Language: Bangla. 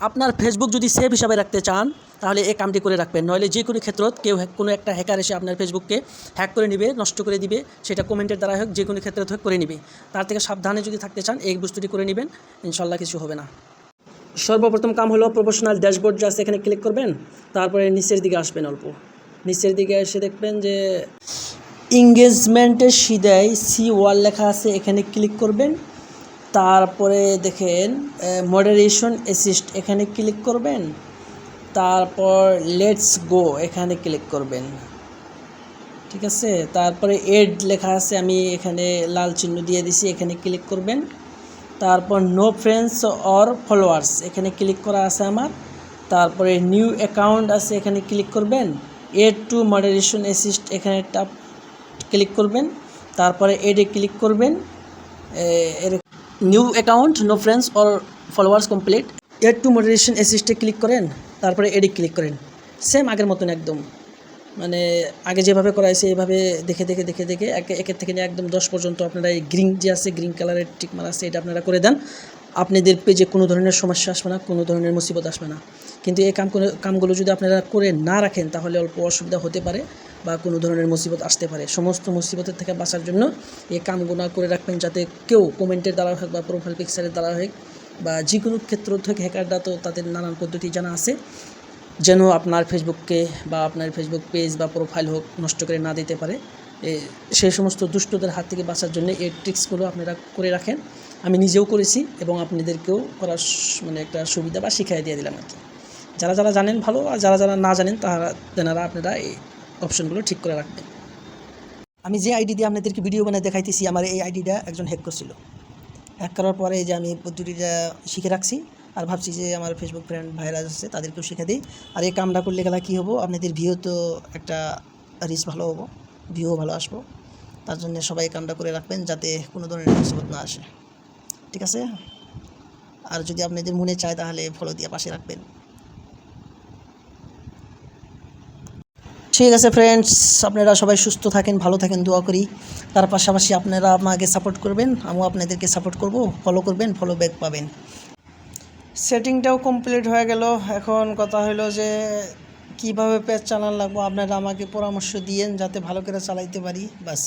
আপনার ফেসবুক যদি সেভ হিসাবে রাখতে চান তাহলে এই কামটি করে রাখবেন, নইলে যে কোনো ক্ষেত্রত কেউ কোনো একটা হ্যাকার এসে আপনার ফেসবুককে হ্যাক করে নেবে, নষ্ট করে দিবে, সেটা কমেন্টের দ্বারা হোক যে কোনো ক্ষেত্রে হোক করে নেবে। তার থেকে সাবধানে যদি থাকতে চান এই বস্তুটি করে নেবেন, ইনশাল্লাহ কিছু হবে না। সর্বপ্রথম কাম হলো প্রফেশনাল ড্যাশবোর্ড যা আছে এখানে ক্লিক করবেন, তারপরে নিচের দিকে আসবেন, অল্প নিচের দিকে এসে দেখবেন যে এঙ্গেজমেন্টের সিধাই সি ওয়াল লেখা আছে, এখানে ক্লিক করবেন। তারপরে দেখেন মডারেশন অ্যাসিস্ট, এখানে ক্লিক করবেন। তারপর লেটস গো এখানে ক্লিক করবেন, ঠিক আছে। তারপরে এড লেখা আছে, আমি এখানে লাল চিহ্ন দিয়ে দিছি, এখানে ক্লিক করবেন। তারপর নো ফ্রেন্ডস অর ফলোয়ার্স এখানে ক্লিক করা আছে আমার। তারপরে নিউ অ্যাকাউন্ট আছে, এখানে ক্লিক করবেন। এড টু মডারেশন অ্যাসিস্ট এখানে ক্লিক করবেন। তারপরে এডে ক্লিক করবেন। New account no friends or followers complete, add to moderation অ্যাসিস্টে ক্লিক করেন, তারপরে এডে ক্লিক করেন। সেম আগের মতন একদম, মানে আগে যেভাবে করা হয়েছে এইভাবে দেখে দেখে দেখে দেখে একের থেকে নিয়ে একদম 10 পর্যন্ত আপনারা এই গ্রিন যে আছে, গ্রিন কালারের টিক মার আছে, এটা আপনারা করে দেন। আপনাদের পেজে কোনো ধরনের সমস্যা আসবে না, কোনো ধরনের মুসিবত আসবে না। কিন্তু এই কামগুলো যদি আপনারা করে না রাখেন তাহলে অল্প অসুবিধা হতে পারে বা কোনো ধরনের মুসিবত আসতে পারে। সমস্ত মুসিবতের থেকে বাঁচার জন্য এই কামগুলো করে রাখবেন, যাতে কেউ কমেন্টের দ্বারা হোক বা প্রোফাইল পিকচারের দ্বারা হোক বা যে কোনো ক্ষেত্র থেকে হ্যাকাররা তো তাদের নানান পদ্ধতি জানা আছে, যেন আপনার ফেসবুককে বা আপনার ফেসবুক পেজ বা প্রোফাইল হোক নষ্ট করে না দিতে পারে। সেই সমস্ত দুষ্টদের হাত থেকে বাঁচার জন্য এই ট্রিক্সগুলো আপনারা করে রাখেন। আমি নিজেও করেছি এবং আপনাদেরকেও করার মানে একটা সুবিধা বা শিখিয়ে দিয়ে দিলাম আর কি। যারা যারা জানেন ভালো, আর যারা যারা না জানেন তেনারা আপনারা এই অপশনগুলো ঠিক করে রাখবেন। আমি যে আইডি দিয়ে আপনাদেরকে ভিডিও বানিয়ে দেখাইতেছি, আমার এই আইডিটা একজন হ্যাক করছিল। হ্যাক করার পরে যে আমি পদ্ধতিটা শিখে রাখছি, আর ভাবছি যে আমার ফেসবুক ফ্রেন্ড ভাইরাস আছে তাদেরকেও শিখে দিই। আর এই কামটা করলে গেলা কী হবো, আপনাদের ভিউ তো একটা রিচ ভালো হবো, ভিউও ভালো আসবো। তার জন্য সবাই কামটা করে রাখবেন যাতে কোনো ধরনের মুসিবত না আসে, ঠিক আছে। আর যদি আপনাদের মনে চায় তাহলে ফলো দিয়ে পাশে রাখবেন। ঠিক আছে ফ্রেন্ডস, আপনারা সবাই সুস্থ থাকেন, ভালো থাকেন, দোয়া করি। তার পাশাপাশি আপনারা আমাকে সাপোর্ট করবেন, আমিও আপনাদেরকে সাপোর্ট করব, ফলো করবেন, ফলো ব্যাক পাবেন। সেটিংটাও কমপ্লিট হয়ে গেল। এখন কথা হলো যে কিভাবে পেজ চালান লাগবো, আপনারা আমাকে পরামর্শ দিয়েন যাতে ভালো করে চালাইতে পারি, বাস।